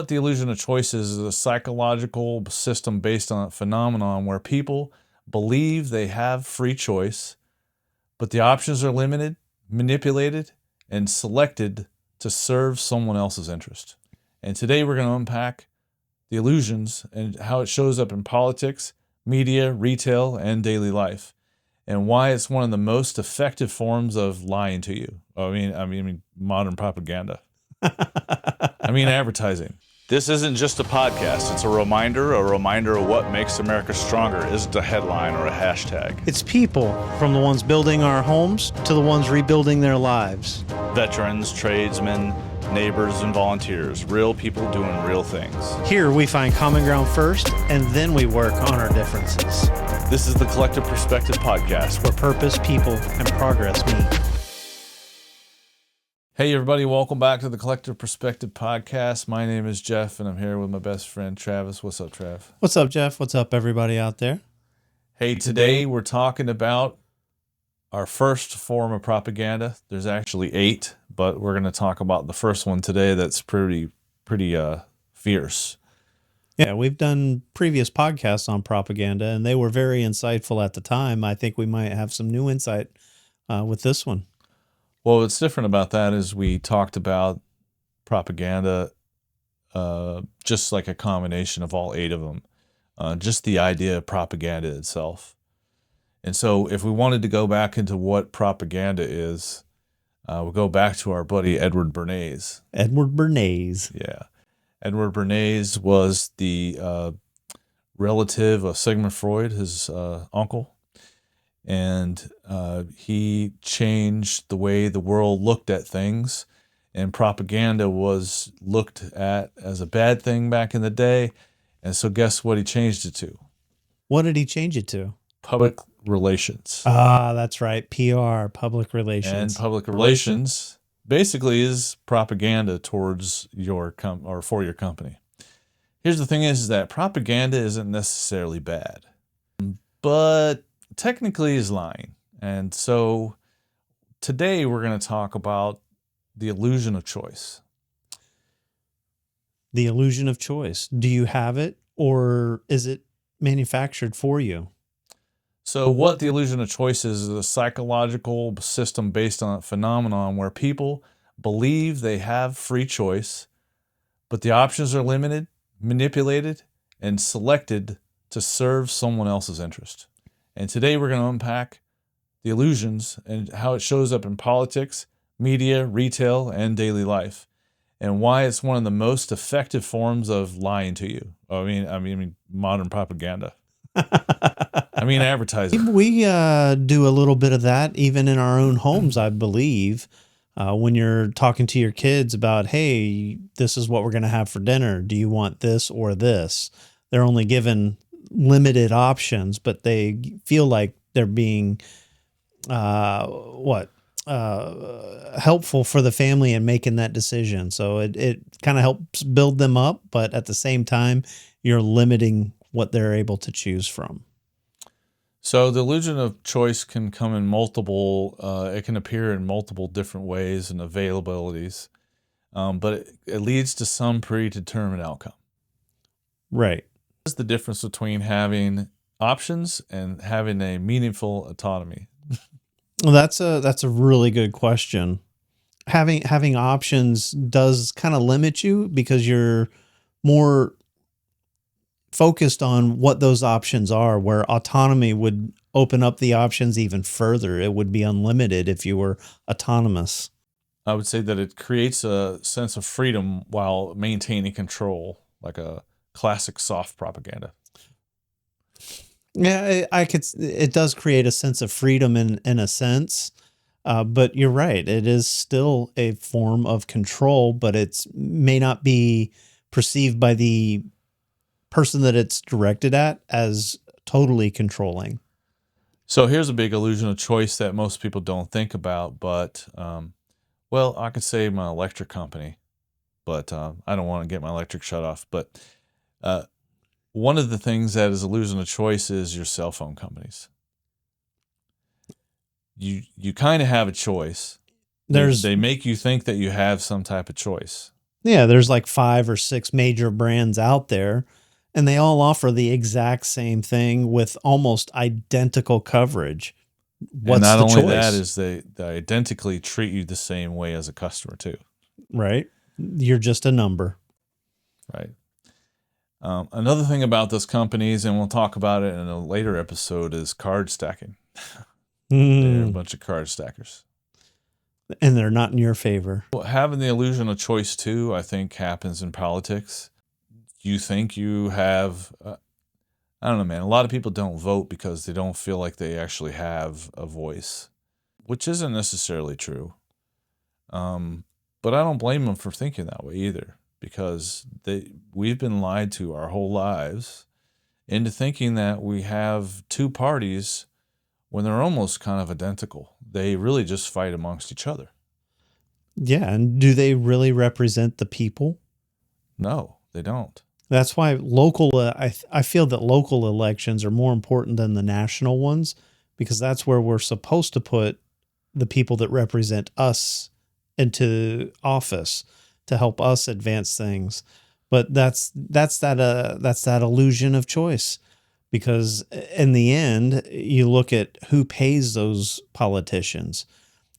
what the illusion of choice is a psychological system based on a phenomenon where people believe they have free choice, but the options are limited, manipulated, and selected to serve someone else's interest. And today we're going to unpack the illusions and how it shows up in politics, media, retail, and daily life, and why it's one of the most effective forms of lying to you. I mean modern propaganda. I mean advertising. This isn't just a podcast. It's a reminder of what makes America stronger isn't a headline or a hashtag. It's people, from the ones building our homes to the ones rebuilding their lives. Veterans, tradesmen, neighbors, and volunteers. Real people doing real things. Here we find common ground first, and then we work on our differences. This is the Collective Perspective Podcast, where purpose, people, and progress meet. Hey everybody, welcome back to the Collective Perspective Podcast. My name is Jeff, and I'm here with my best friend Travis. What's up, Trav? What's up, Jeff? What's up, everybody out there? Hey, today we're talking about our first form of propaganda. There's actually 8, but we're going to talk about the first one today that's pretty fierce. Yeah, we've done previous podcasts on propaganda, and they were very insightful at the time. I think we might have some new insight with this one. Well, what's different about that is we talked about propaganda just like a combination of all 8 of them, just the idea of propaganda itself. And so if we wanted to go back into what propaganda is, we'll go back to our buddy Edward Bernays. Edward Bernays. Yeah. Edward Bernays was the relative of Sigmund Freud, his uncle. And he changed the way the world looked at things, and propaganda was looked at as a bad thing back in the day. And so guess what he changed it to? What did he change it to? Public relations. Ah, that's right. PR, public relations. And public relations basically is propaganda towards your or for your company. Here's the thing is that propaganda isn't necessarily bad, but technically is lying. And so today we're going to talk about the illusion of choice. The illusion of choice. Do you have it, or is it manufactured for you? So what the illusion of choice is a psychological system based on a phenomenon where people believe they have free choice, but the options are limited, manipulated, and selected to serve someone else's interest. And today we're going to unpack the illusions and how it shows up in politics, media, retail, and daily life, and why it's one of the most effective forms of lying to you. I mean modern propaganda. I mean advertising. We do a little bit of that even in our own homes, I believe. When you're talking to your kids about, hey, this is what we're going to have for dinner. Do you want this or this? They're only given limited options, but they feel like they're being helpful for the family in making that decision. So it kind of helps build them up, but at the same time, you're limiting what they're able to choose from. So the illusion of choice can come in multiple, it can appear in multiple different ways and availabilities, but it leads to some predetermined outcome. Right. What's the difference between having options and having a meaningful autonomy? Well, that's a really good question. Having options does kind of limit you because you're more focused on what those options are, where autonomy would open up the options even further. It would be unlimited if you were autonomous. I would say that it creates a sense of freedom while maintaining control, like a classic soft propaganda. Yeah, it does create a sense of freedom in a sense, but you're right. It is still a form of control, but it may not be perceived by the person that it's directed at as totally controlling. So here's a big illusion of choice that most people don't think about, but, I could say my electric company, but I don't want to get my electric shut off. But one of the things that is illusion of choice is your cell phone companies. You kind of have a choice. They make you think that you have some type of choice. Yeah, there's like 5 or 6 major brands out there, and they all offer the exact same thing with almost identical coverage. And What's not the only that choice, is they identically treat you the same way as a customer too, right? You're just a number. right? Another thing about those companies, and we'll talk about it in a later episode, is card stacking. They're a Mm, bunch of card stackers. and they're not in your favor. Well, having the illusion of choice too, I think, happens in politics. You think you have, I don't know, man. A lot of people don't vote because they don't feel like they actually have a voice, which isn't necessarily true. But I don't blame them for thinking that way either, because we've been lied to our whole lives into thinking that we have two parties when they're almost kind of identical. They really just fight amongst each other. Yeah, and do they really represent the people? No, they don't. That's why I feel that local elections are more important than the national ones, because that's where we're supposed to put the people that represent us into office to help us advance things. But that's that illusion of choice, because in the end, you look at who pays those politicians.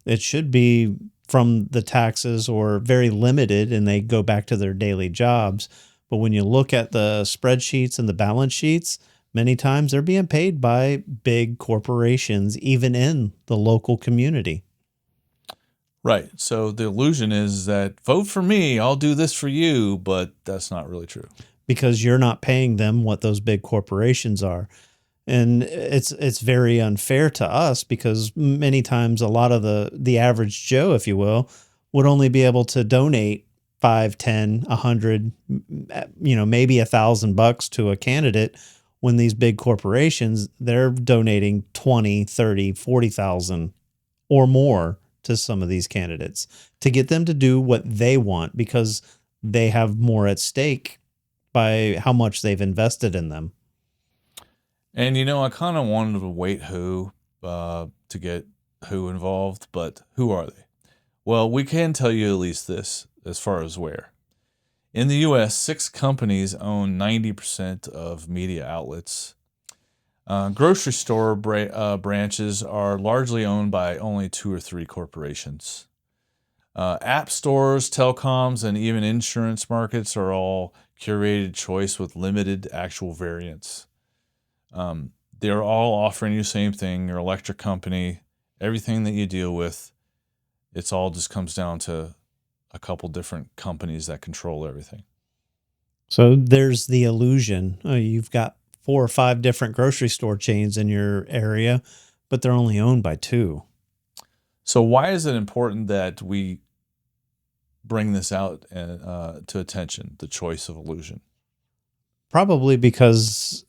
It should be from the taxes or very limited, and they go back to their daily jobs. But when you look at the spreadsheets and the balance sheets, many times they're being paid by big corporations, even in the local community. Right. So the illusion is that vote for me, I'll do this for you, but that's not really true. Because you're not paying them what those big corporations are. And it's very unfair to us, because many times a lot of the average Joe, if you will, would only be able to donate 5, 10, 100, maybe $1,000 to a candidate, when these big corporations, they're donating 20, 30, 40,000 or more to some of these candidates to get them to do what they want, because they have more at stake by how much they've invested in them. And I kind of wanted to wait to get who involved, but who are they? Well, we can tell you at least this as far as where. In the US, 6 companies own 90% of media outlets. Grocery store branches are largely owned by only 2 or 3 corporations. App stores, telecoms, and even insurance markets are all curated choice with limited actual variance. They're all offering you the same thing. Your electric company, everything that you deal with, it's all just comes down to a couple different companies that control everything. So there's the illusion. You've got 4 or 5 different grocery store chains in your area, but they're only owned by 2. So why is it important that we bring this out to attention, the choice of illusion? Probably because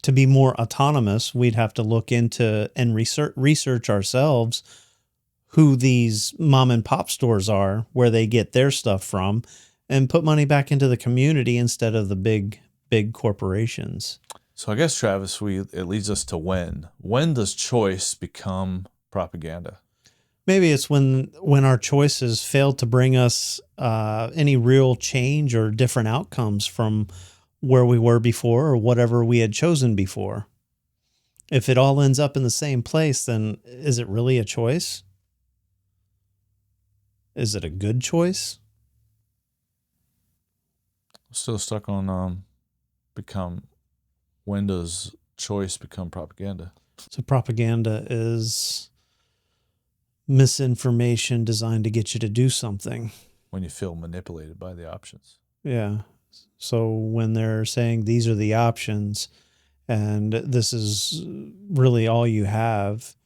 to be more autonomous, we'd have to look into and research ourselves who these mom and pop stores are, where they get their stuff from, and put money back into the community instead of the big corporations. So I guess, Travis, it leads us to when. When does choice become propaganda? Maybe it's when our choices fail to bring us any real change or different outcomes from where we were before or whatever we had chosen before. If it all ends up in the same place, then is it really a choice? Is it a good choice? Still stuck on become. When does choice become propaganda? So propaganda is misinformation designed to get you to do something. When you feel manipulated by the options. Yeah. So when they're saying these are the options and this is really all you have,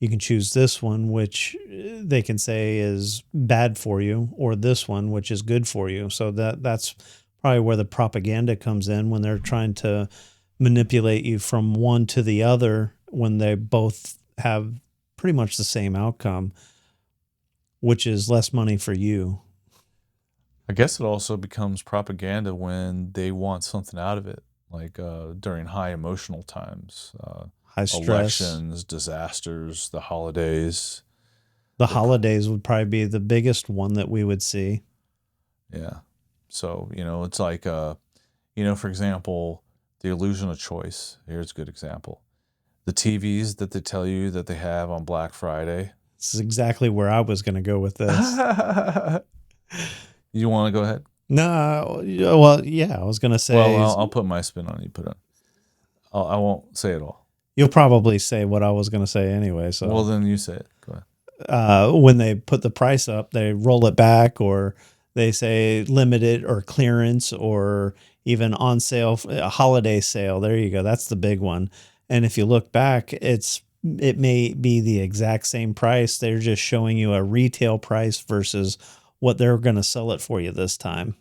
you can choose this one, which they can say is bad for you, or this one, which is good for you. So that's probably where the propaganda comes in, when they're trying to manipulate you from one to the other, when they both have pretty much the same outcome, which is less money for you. I guess it also becomes propaganda when they want something out of it, like during high emotional times, High stress. elections, disasters, the holidays. The holidays would probably be the biggest one that we would see. Yeah. So, it's like, for example, the illusion of choice. Here's a good example. The TVs that they tell you that they have on Black Friday. This is exactly where I was going to go with this. You want to go ahead? No, well, yeah, I was going to Well, say I'll put my spin on it. You put it on. I won't say it all. you'll probably say what I was going to say anyway. Well, So, then you say it. Go ahead. when they put the price up, they roll it back, or they say limited or clearance, or even on sale, a holiday sale. There you go. That's the big one. And if you look back, it may be the exact same price. They're just showing you a retail price versus what they're going to sell it for you this time.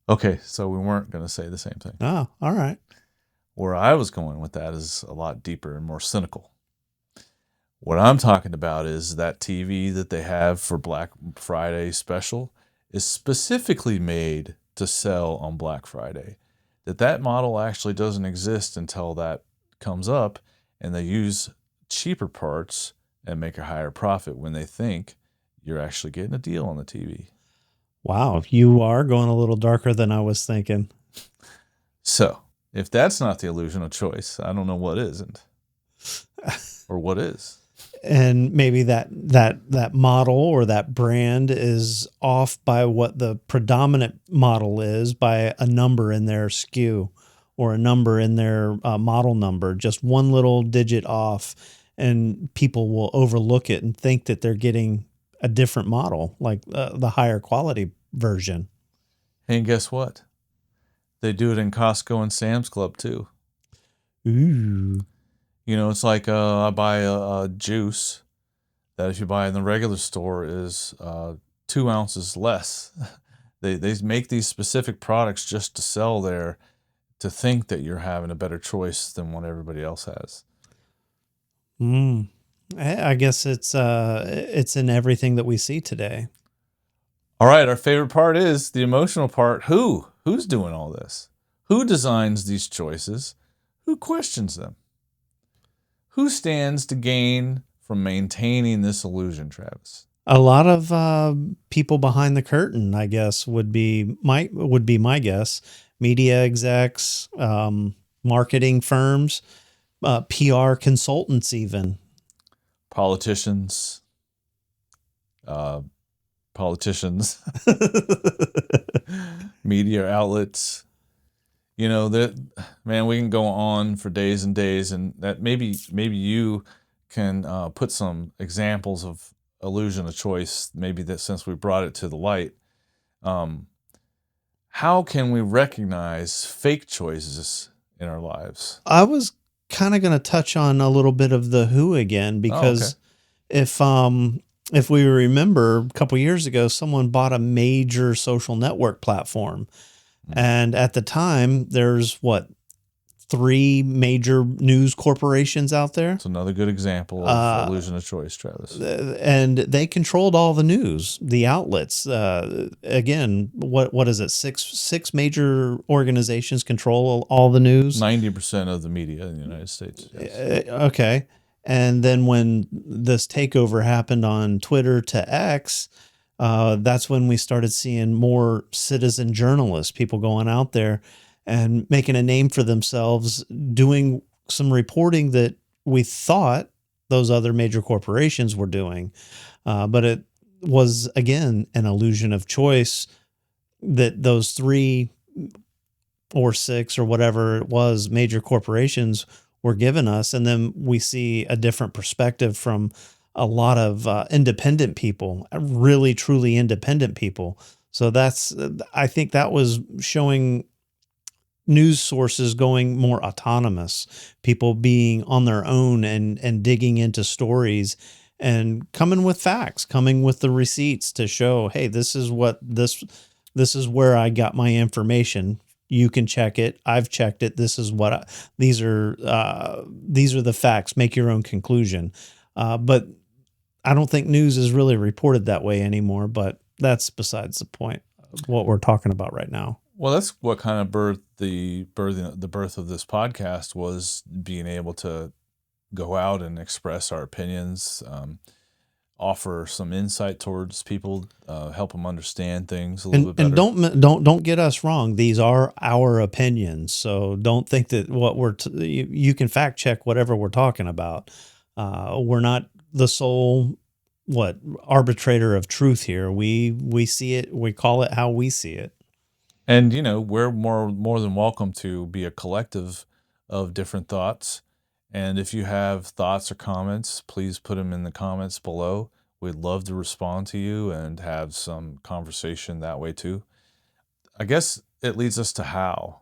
Okay, so we weren't going to say the same thing. Oh, all right. Where I was going with that is a lot deeper and more cynical. What I'm talking about is that TV that they have for Black Friday special is specifically made to sell on Black Friday. That model actually doesn't exist until that comes up, and they use cheaper parts and make a higher profit when they think you're actually getting a deal on the TV. Wow, you are going a little darker than I was thinking. So, if that's not the illusion of choice, I don't know what isn't. Or what is. And maybe that model or that brand is off by what the predominant model is, by a number in their SKU or a number in their model number, just one little digit off, and people will overlook it and think that they're getting a different model, like the higher quality version. And guess what? They do it in Costco and Sam's Club too. Ooh. It's like I buy a juice that if you buy in the regular store is 2 ounces less. They make these specific products just to sell there, to think that you're having a better choice than what everybody else has. I guess it's in everything that we see today. All right, our favorite part is the emotional part. Who's doing all this? Who designs these choices? Who questions them? Who stands to gain from maintaining this illusion, Travis? A lot of people behind the curtain, I guess, would be my guess. Media execs, marketing firms, PR consultants, even Politicians, media outlets. That, man, we can go on for days and days, and that maybe you can put some examples of illusion of choice. Maybe that, since we brought it to the light, how can we recognize fake choices in our lives? I was kind of going to touch on a little bit of the who again, because if we remember a couple years ago, someone bought a major social network platform. And at the time, there's 3 major news corporations out there. It's another good example of illusion of choice, Travis. And they controlled all the news, the outlets. Again, what is it? Six major organizations control all the news. 90% of the media in the United States. Yes. Okay. And then when this takeover happened on Twitter to X, that's when we started seeing more citizen journalists, people going out there and making a name for themselves, doing some reporting that we thought those other major corporations were doing. But it was, again, an illusion of choice that those 3 or 6 or whatever it was major corporations were giving us. And then we see a different perspective from a lot of independent people, really, truly independent people. So I think that was showing news sources going more autonomous, people being on their own and digging into stories and coming with facts, coming with the receipts to show, hey, this is where I got my information. You can check it. I've checked it. This is these are the facts. Make your own conclusion. But I don't think news is really reported that way anymore, but that's besides the point of what we're talking about right now. Well, that's what kind of birth of this podcast, was being able to go out and express our opinions. offer some insight towards people, help them understand things a little bit And better. don't get us wrong. These are our opinions, so don't think that what you can fact check whatever we're talking about. We're not the sole arbitrator of truth here. We see it. We call it how we see it. And we're more than welcome to be a collective of different thoughts. And if you have thoughts or comments, please put them in the comments below. We'd love to respond to you and have some conversation that way too. I guess it leads us to how.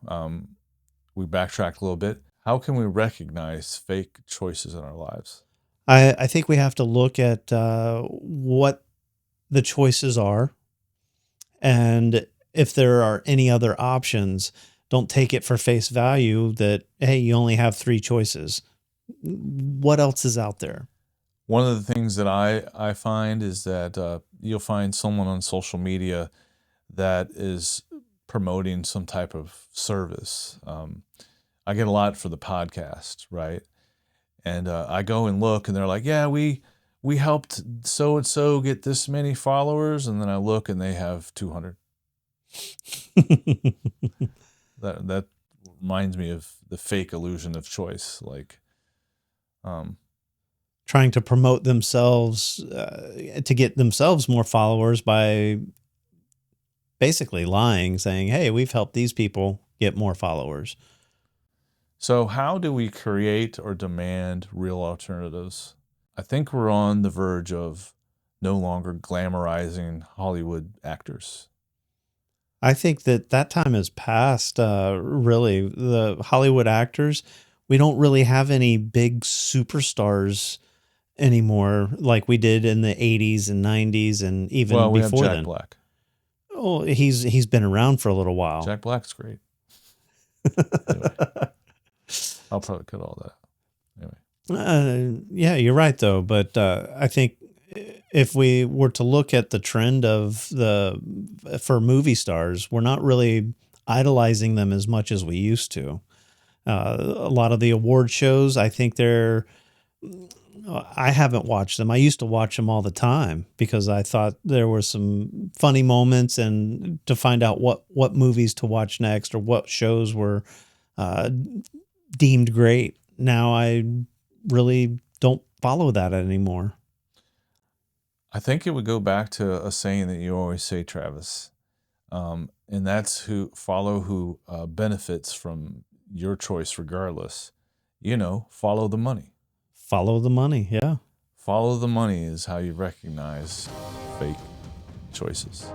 We backtracked a little bit. How can we recognize fake choices in our lives? I think we have to look at what the choices are, and if there are any other options. Don't take it for face value that, hey, you only have 3 choices. What else is out there? One of the things that I find is that you'll find someone on social media that is promoting some type of service. I get a lot for the podcast, right? And I go and look, and they're like, "Yeah, we helped so and so get this many followers," and then I look, and they have 200. That reminds me of the fake illusion of choice, like trying to promote themselves to get themselves more followers by basically lying, saying, "Hey, we've helped these people get more followers." So how do we create or demand real alternatives? I think we're on the verge of no longer glamorizing Hollywood actors. I think that time has passed. Really, the Hollywood actors, we don't really have any big superstars anymore like we did in the 80s and 90s and even Well, we have before Jack then. Black. Oh, he's been around for a little while. Jack Black's great. Anyway, I'll probably cut all that. Anyway. Yeah, you're right though. But I think if we were to look at the trend for movie stars, we're not really idolizing them as much as we used to. A lot of the award shows, I think I haven't watched them. I used to watch them all the time because I thought there were some funny moments, and to find out what movies to watch next or what shows were deemed great. Now I really don't follow that anymore. I think it would go back to a saying that you always say, Travis, and that's follow who benefits from your choice regardless. Follow the money. Follow the money, yeah. Follow the money is how you recognize fake choices.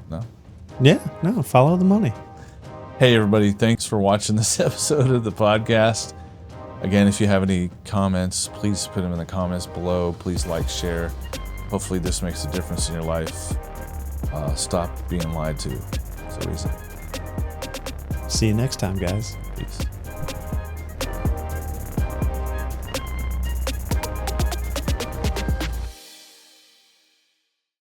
No? Yeah, no, follow the money. Hey, everybody. Thanks for watching this episode of the podcast. Again, if you have any comments, please put them in the comments below. Please like, share. Hopefully this makes a difference in your life. Stop being lied to. So easy. See you next time, guys. Peace.